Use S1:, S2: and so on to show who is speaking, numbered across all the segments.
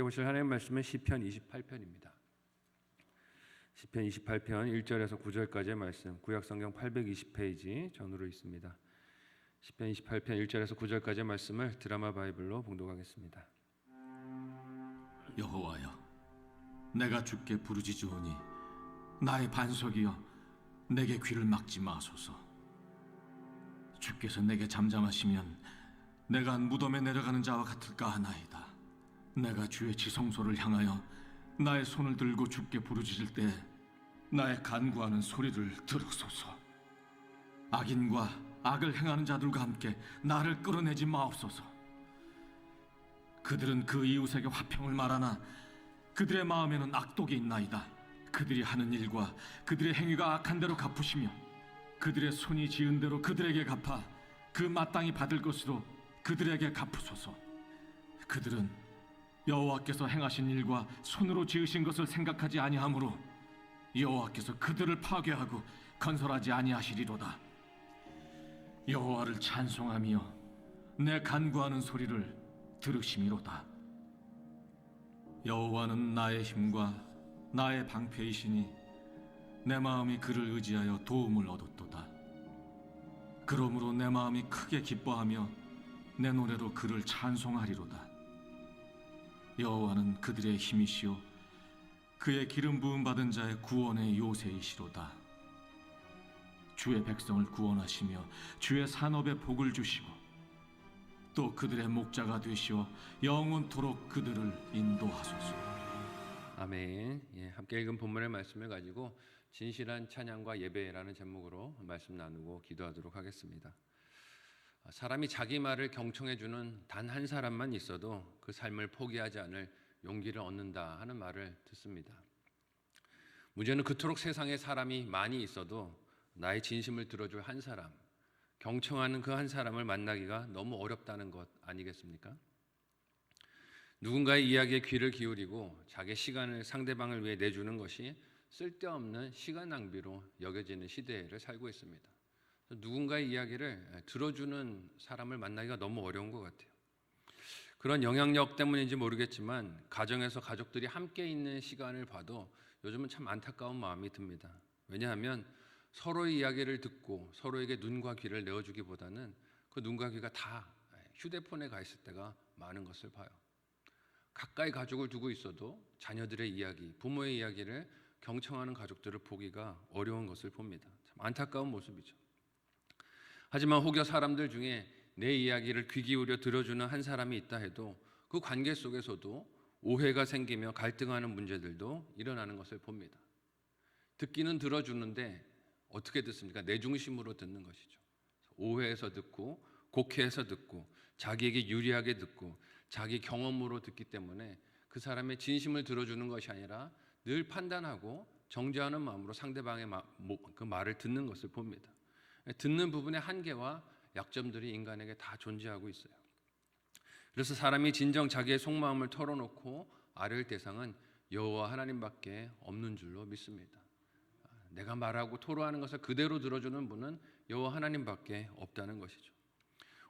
S1: 함께 보실 하나님의 말씀은 시편 28편입니다. 시편 28편 1절에서 9절까지의 말씀, 구약성경 820페이지 전으로 있습니다. 시편 28편 1절에서 9절까지의 말씀을 드라마 바이블로 봉독하겠습니다.
S2: 여호와여, 내가 주께 부르짖으오니 나의 반석이여, 내게 귀를 막지 마소서. 주께서 내게 잠잠하시면 내가 무덤에 내려가는 자와 같을까 하나이다. 내가 주의 지성소를 향하여 나의 손을 들고 주께 부르짖을 때 나의 간구하는 소리를 들으소서. 악인과 악을 행하는 자들과 함께 나를 끌어내지 마옵소서. 그들은 그 이웃에게 화평을 말하나 그들의 마음에는 악독이 있나이다. 그들이 하는 일과 그들의 행위가 악한 대로 갚으시며 그들의 손이 지은 대로 그들에게 갚아 그 마땅히 받을 것으로 그들에게 갚으소서. 그들은 여호와께서 행하신 일과 손으로 지으신 것을 생각하지 아니하므로 여호와께서 그들을 파괴하고 건설하지 아니하시리로다. 여호와를 찬송하며 내 간구하는 소리를 들으심이로다. 여호와는 나의 힘과 나의 방패이시니 내 마음이 그를 의지하여 도움을 얻었도다. 그러므로 내 마음이 크게 기뻐하며 내 노래로 그를 찬송하리로다. 여호와는 그들의 힘이시오, 그의 기름 부음 받은 자의 구원의 요새이시로다. 주의 백성을 구원하시며 주의 산업에 복을 주시고 또 그들의 목자가 되시어 영원토록 그들을 인도하소서.
S1: 아멘. 함께 읽은 본문의 말씀을 가지고 진실한 찬양과 예배라는 제목으로 말씀 나누고 기도하도록 하겠습니다. 사람이 자기 말을 경청해 주는 단 한 사람만 있어도 그 삶을 포기하지 않을 용기를 얻는다 하는 말을 듣습니다. 문제는 그토록 세상에 사람이 많이 있어도 나의 진심을 들어줄 한 사람, 경청하는 그 한 사람을 만나기가 너무 어렵다는 것 아니겠습니까? 누군가의 이야기에 귀를 기울이고 자기 시간을 상대방을 위해 내주는 것이 쓸데없는 시간 낭비로 여겨지는 시대를 살고 있습니다. 누군가의 이야기를 들어주는 사람을 만나기가 너무 어려운 것 같아요. 그런 영향력 때문인지 모르겠지만 가정에서 가족들이 함께 있는 시간을 봐도 요즘은 참 안타까운 마음이 듭니다. 왜냐하면 서로의 이야기를 듣고 서로에게 눈과 귀를 내어주기보다는 그 눈과 귀가 다 휴대폰에 가 있을 때가 많은 것을 봐요. 가까이 가족을 두고 있어도 자녀들의 이야기, 부모의 이야기를 경청하는 가족들을 보기가 어려운 것을 봅니다. 참 안타까운 모습이죠. 하지만 혹여 사람들 중에 내 이야기를 귀 기울여 들어주는 한 사람이 있다 해도 그 관계 속에서도 오해가 생기며 갈등하는 문제들도 일어나는 것을 봅니다. 듣기는 들어주는데 어떻게 듣습니까? 내 중심으로 듣는 것이죠. 오해해서 듣고 곡해해서 듣고 자기에게 유리하게 듣고 자기 경험으로 듣기 때문에 그 사람의 진심을 들어주는 것이 아니라 늘 판단하고 정죄하는 마음으로 상대방의 그 말을 듣는 것을 봅니다. 듣는 부분의 한계와 약점들이 인간에게 다 존재하고 있어요. 그래서 사람이 진정 자기의 속마음을 털어놓고 아뢰을 대상은 여호와 하나님밖에 없는 줄로 믿습니다. 내가 말하고 토로하는 것을 그대로 들어주는 분은 여호와 하나님밖에 없다는 것이죠.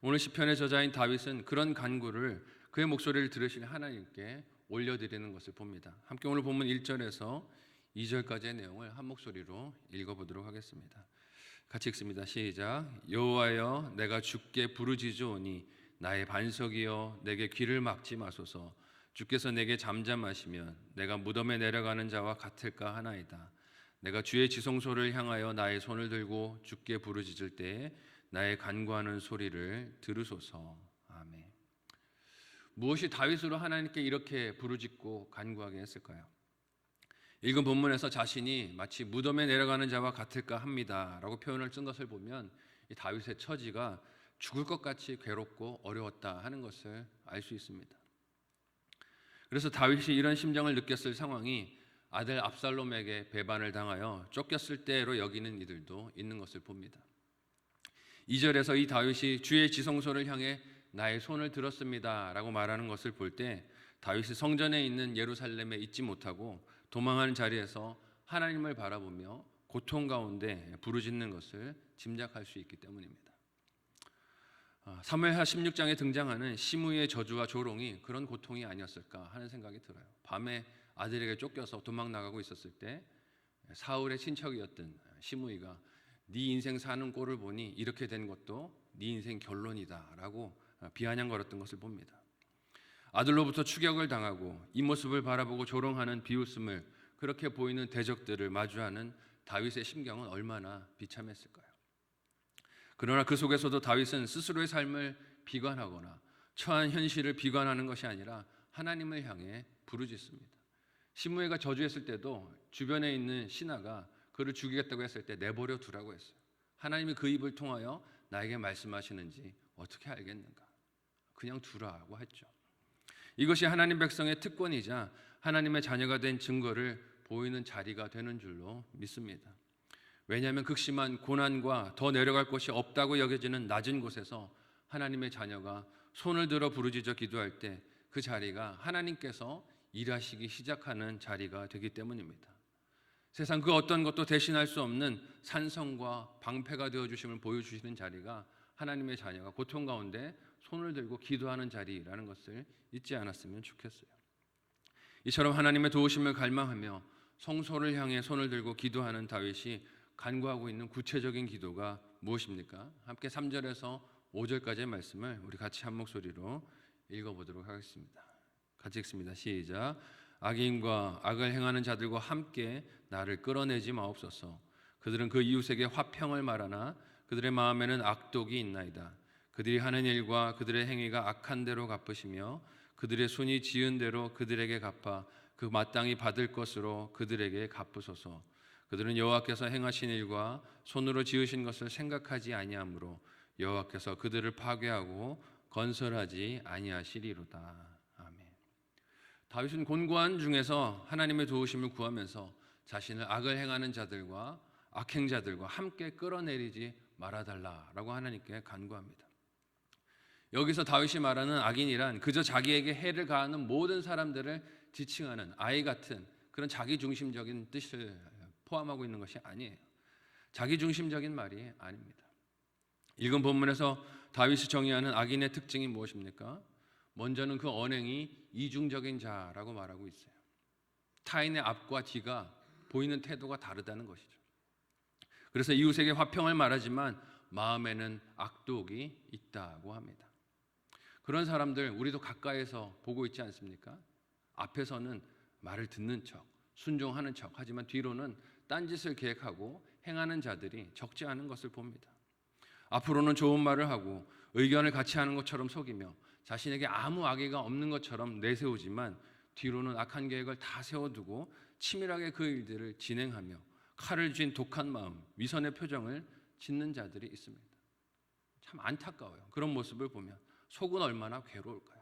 S1: 오늘 시편의 저자인 다윗은 그런 간구를 그의 목소리를 들으신 하나님께 올려드리는 것을 봅니다. 함께 오늘 본문 1절에서 2절까지의 내용을 한 목소리로 읽어보도록 하겠습니다. 같이 읽습니다. 시작. 여호와여, 내가 주께 부르짖으오니 나의 반석이여, 내게 귀를 막지 마소서. 주께서 내게 잠잠하시면 내가 무덤에 내려가는 자와 같을까 하나이다. 내가 주의 지성소를 향하여 나의 손을 들고 주께 부르짖을 때에 나의 간구하는 소리를 들으소서. 아멘. 무엇이 다윗으로 하나님께 이렇게 부르짖고 간구하게 했을까요? 읽은 본문에서 자신이 마치 무덤에 내려가는 자와 같을까 합니다 라고 표현을 쓴 것을 보면 이 다윗의 처지가 죽을 것 같이 괴롭고 어려웠다 하는 것을 알 수 있습니다. 그래서 다윗이 이런 심정을 느꼈을 상황이 아들 압살롬에게 배반을 당하여 쫓겼을 때로 여기는 이들도 있는 것을 봅니다. 2절에서 이 다윗이 주의 지성소를 향해 나의 손을 들었습니다 라고 말하는 것을 볼 때 다윗이 성전에 있는 예루살렘에 있지 못하고 도망하는 자리에서 하나님을 바라보며 고통 가운데 부르짖는 것을 짐작할 수 있기 때문입니다. 사무엘하 16장에 등장하는 시므이의 저주와 조롱이 그런 고통이 아니었을까 하는 생각이 들어요. 밤에 아들에게 쫓겨서 도망 나가고 있었을 때 사울의 친척이었던 시므이가 네 인생 사는 꼴을 보니 이렇게 된 것도 네 인생 결론이다라고 비아냥거렸던 것을 봅니다. 아들로부터 추격을 당하고 이 모습을 바라보고 조롱하는 비웃음을 그렇게 보이는 대적들을 마주하는 다윗의 심경은 얼마나 비참했을까요? 그러나 그 속에서도 다윗은 스스로의 삶을 비관하거나 처한 현실을 비관하는 것이 아니라 하나님을 향해 부르짖습니다. 시므이가 저주했을 때도 주변에 있는 신하가 그를 죽이겠다고 했을 때 내버려 두라고 했어요. 하나님이 그 입을 통하여 나에게 말씀하시는지 어떻게 알겠는가? 그냥 두라고 했죠. 이것이 하나님 백성의 특권이자 하나님의 자녀가 된 증거를 보이는 자리가 되는 줄로 믿습니다. 왜냐하면 극심한 고난과 더 내려갈 곳이 없다고 여겨지는 낮은 곳에서 하나님의 자녀가 손을 들어 부르짖어 기도할 때 그 자리가 하나님께서 일하시기 시작하는 자리가 되기 때문입니다. 세상 그 어떤 것도 대신할 수 없는 산성과 방패가 되어주심을 보여주시는 자리가 하나님의 자녀가 고통 가운데 손을 들고 기도하는 자리라는 것을 잊지 않았으면 좋겠어요. 이처럼 하나님의 도우심을 갈망하며 성소를 향해 손을 들고 기도하는 다윗이 간구하고 있는 구체적인 기도가 무엇입니까? 함께 3절에서 5절까지의 말씀을 우리 같이 한 목소리로 읽어보도록 하겠습니다. 같이 읽습니다. 시작. 악인과 악을 행하는 자들과 함께 나를 끌어내지 마옵소서. 그들은 그 이웃에게 화평을 말하나 그들의 마음에는 악독이 있나이다. 그들이 하는 일과 그들의 행위가 악한 대로 갚으시며 그들의 손이 지은 대로 그들에게 갚아 그 마땅히 받을 것으로 그들에게 갚으소서. 그들은 여호와께서 행하신 일과 손으로 지으신 것을 생각하지 아니하므로 여호와께서 그들을 파괴하고 건설하지 아니하시리로다. 아멘. 다윗은 곤고한 중에서 하나님의 도우심을 구하면서 자신을 악을 행하는 자들과 악행자들과 함께 끌어내리지 말아달라라고 하나님께 간구합니다. 여기서 다윗이 말하는 악인이란 그저 자기에게 해를 가하는 모든 사람들을 지칭하는 아이 같은 그런 자기중심적인 뜻을 포함하고 있는 것이 아니에요. 자기중심적인 말이 아닙니다. 읽은 본문에서 다윗이 정의하는 악인의 특징이 무엇입니까? 먼저는 그 언행이 이중적인 자라고 말하고 있어요. 타인의 앞과 뒤가 보이는 태도가 다르다는 것이죠. 그래서 이웃에게 화평을 말하지만 마음에는 악독이 있다고 합니다. 그런 사람들 우리도 가까이서 보고 있지 않습니까? 앞에서는 말을 듣는 척, 순종하는 척 하지만 뒤로는 딴짓을 계획하고 행하는 자들이 적지 않은 것을 봅니다. 앞으로는 좋은 말을 하고 의견을 같이 하는 것처럼 속이며 자신에게 아무 악의가 없는 것처럼 내세우지만 뒤로는 악한 계획을 다 세워두고 치밀하게 그 일들을 진행하며 칼을 쥔 독한 마음, 위선의 표정을 짓는 자들이 있습니다. 참 안타까워요. 그런 모습을 보면 속은 얼마나 괴로울까요?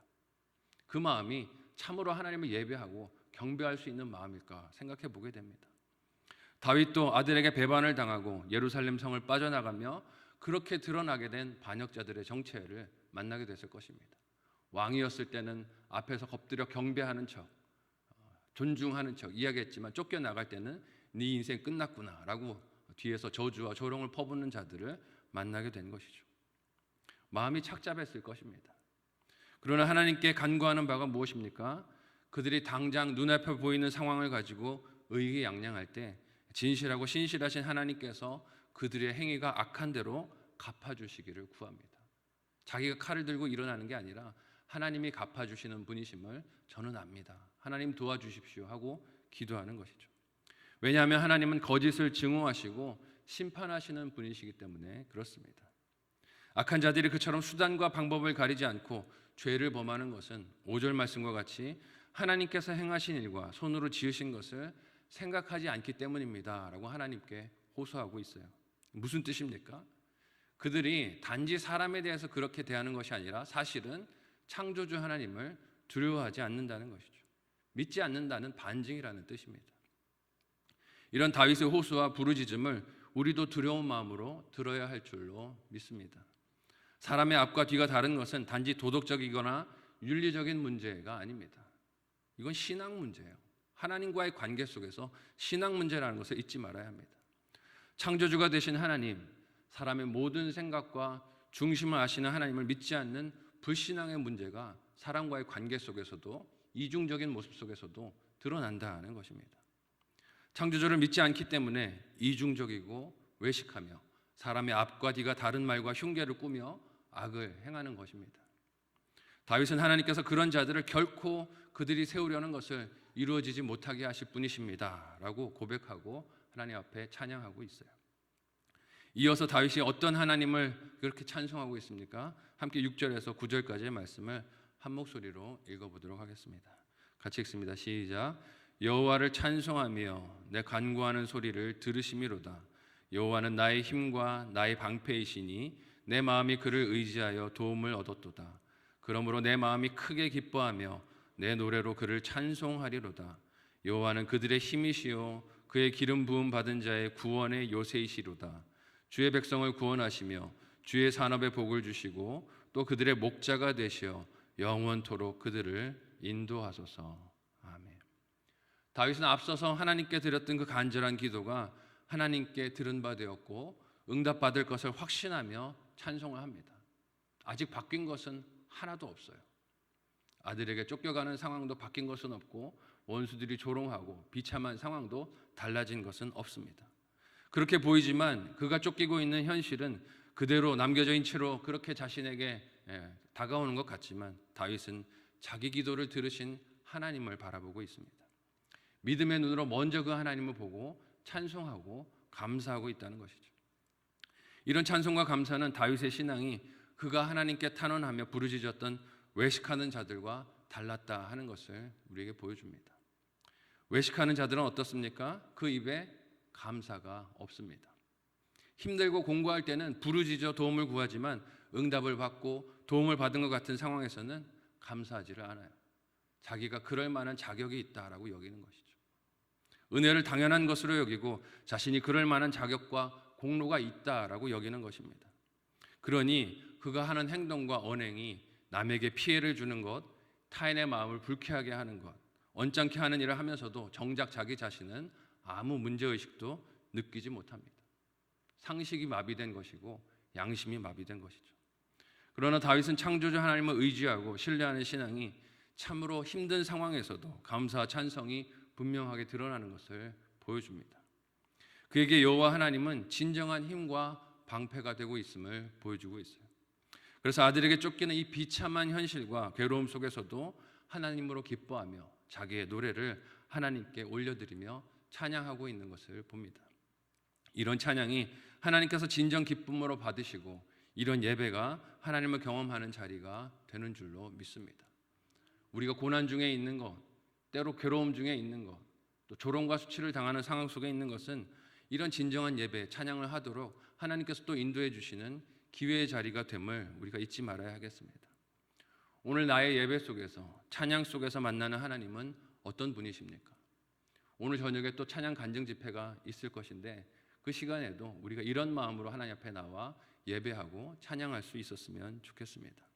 S1: 그 마음이 참으로 하나님을 예배하고 경배할 수 있는 마음일까 생각해 보게 됩니다. 다윗도 아들에게 배반을 당하고 예루살렘 성을 빠져나가며 그렇게 드러나게 된 반역자들의 정체를 만나게 됐을 것입니다. 왕이었을 때는 앞에서 엎드려 경배하는 척, 존중하는 척 이야기했지만 쫓겨나갈 때는 네 인생 끝났구나 라고 뒤에서 저주와 조롱을 퍼붓는 자들을 만나게 된 것이죠. 마음이 착잡했을 것입니다. 그러나 하나님께 간구하는 바가 무엇입니까? 그들이 당장 눈앞에 보이는 상황을 가지고 의기양양할 때 진실하고 신실하신 하나님께서 그들의 행위가 악한 대로 갚아주시기를 구합니다. 자기가 칼을 들고 일어나는 게 아니라 하나님이 갚아주시는 분이심을 저는 압니다. 하나님 도와주십시오 하고 기도하는 것이죠. 왜냐하면 하나님은 거짓을 증오하시고 심판하시는 분이시기 때문에 그렇습니다. 악한 자들이 그처럼 수단과 방법을 가리지 않고 죄를 범하는 것은 5절 말씀과 같이 하나님께서 행하신 일과 손으로 지으신 것을 생각하지 않기 때문입니다 라고 하나님께 호소하고 있어요. 무슨 뜻입니까? 그들이 단지 사람에 대해서 그렇게 대하는 것이 아니라 사실은 창조주 하나님을 두려워하지 않는다는 것이죠. 믿지 않는다는 반증이라는 뜻입니다. 이런 다윗의 호소와 부르짖음을 우리도 두려운 마음으로 들어야 할 줄로 믿습니다. 사람의 앞과 뒤가 다른 것은 단지 도덕적이거나 윤리적인 문제가 아닙니다. 이건 신앙 문제예요. 하나님과의 관계 속에서 신앙 문제라는 것을 잊지 말아야 합니다. 창조주가 되신 하나님, 사람의 모든 생각과 중심을 아시는 하나님을 믿지 않는 불신앙의 문제가 사람과의 관계 속에서도 이중적인 모습 속에서도 드러난다는 것입니다. 창조주를 믿지 않기 때문에 이중적이고 외식하며 사람의 앞과 뒤가 다른 말과 흉계를 꾸며 악을 행하는 것입니다. 다윗은 하나님께서 그런 자들을 결코 그들이 세우려는 것을 이루어지지 못하게 하실 분이십니다 라고 고백하고 하나님 앞에 찬양하고 있어요. 이어서 다윗이 어떤 하나님을 그렇게 찬송하고 있습니까? 함께 6절에서 9절까지의 말씀을 한 목소리로 읽어보도록 하겠습니다. 같이 읽습니다. 시작. 여호와를 찬송하며 내 간구하는 소리를 들으심이로다. 여호와는 나의 힘과 나의 방패이시니 내 마음이 그를 의지하여 도움을 얻었도다. 그러므로 내 마음이 크게 기뻐하며 내 노래로 그를 찬송하리로다. 여호와는 그들의 힘이시요 그의 기름 부음 받은 자의 구원의 요새이시로다. 주의 백성을 구원하시며 주의 산업에 복을 주시고 또 그들의 목자가 되시어 영원토록 그들을 인도하소서. 아멘. 다윗은 앞서서 하나님께 드렸던 그 간절한 기도가 하나님께 들은 바 되었고 응답받을 것을 확신하며 찬송을 합니다. 아직 바뀐 것은 하나도 없어요. 아들에게 쫓겨가는 상황도 바뀐 것은 없고 원수들이 조롱하고 비참한 상황도 달라진 것은 없습니다. 그렇게 보이지만 그가 쫓기고 있는 현실은 그대로 남겨져 있는 채로 그렇게 자신에게 다가오는 것 같지만 다윗은 자기 기도를 들으신 하나님을 바라보고 있습니다. 믿음의 눈으로 먼저 그 하나님을 보고 찬송하고 감사하고 있다는 것이죠. 이런 찬송과 감사는 다윗의 신앙이 그가 하나님께 탄원하며 부르짖었던 외식하는 자들과 달랐다 하는 것을 우리에게 보여줍니다. 외식하는 자들은 어떻습니까? 그 입에 감사가 없습니다. 힘들고 공부할 때는 부르짖어 도움을 구하지만 응답을 받고 도움을 받은 것 같은 상황에서는 감사하지를 않아요. 자기가 그럴 만한 자격이 있다라고 여기는 것이죠. 은혜를 당연한 것으로 여기고 자신이 그럴 만한 자격과 공로가 있다라고 여기는 것입니다. 그러니 그가 하는 행동과 언행이 남에게 피해를 주는 것, 타인의 마음을 불쾌하게 하는 것, 언짢게 하는 일을 하면서도 정작 자기 자신은 아무 문제의식도 느끼지 못합니다. 상식이 마비된 것이고 양심이 마비된 것이죠. 그러나 다윗은 창조주 하나님을 의지하고 신뢰하는 신앙이 참으로 힘든 상황에서도 감사와 찬성이 분명하게 드러나는 것을 보여줍니다. 그에게 여호와 하나님은 진정한 힘과 방패가 되고 있음을 보여주고 있어요. 그래서 아들에게 쫓기는 이 비참한 현실과 괴로움 속에서도 하나님으로 기뻐하며 자기의 노래를 하나님께 올려드리며 찬양하고 있는 것을 봅니다. 이런 찬양이 하나님께서 진정 기쁨으로 받으시고 이런 예배가 하나님을 경험하는 자리가 되는 줄로 믿습니다. 우리가 고난 중에 있는 것, 때로 괴로움 중에 있는 것, 또 조롱과 수치를 당하는 상황 속에 있는 것은 이런 진정한 예배, 찬양을 하도록 하나님께서 또 인도해 주시는 기회의 자리가 됨을 우리가 잊지 말아야 하겠습니다. 오늘 나의 예배 속에서, 찬양 속에서 만나는 하나님은 어떤 분이십니까? 오늘 저녁에 또 찬양 간증 집회가 있을 것인데 그 시간에도 우리가 이런 마음으로 하나님 앞에 나와 예배하고 찬양할 수 있었으면 좋겠습니다.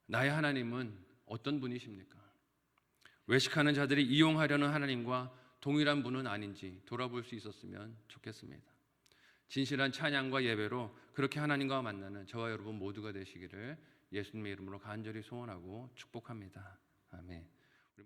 S1: 나의 하나님은 어떤 분이십니까? 외식하는 자들이 이용하려는 하나님과 동일한 분은 아닌지 돌아볼 수 있었으면 좋겠습니다. 진실한 찬양과 예배로 그렇게 하나님과 만나는 저와 여러분 모두가 되시기를 예수님의 이름으로 간절히 소원하고 축복합니다. 아멘.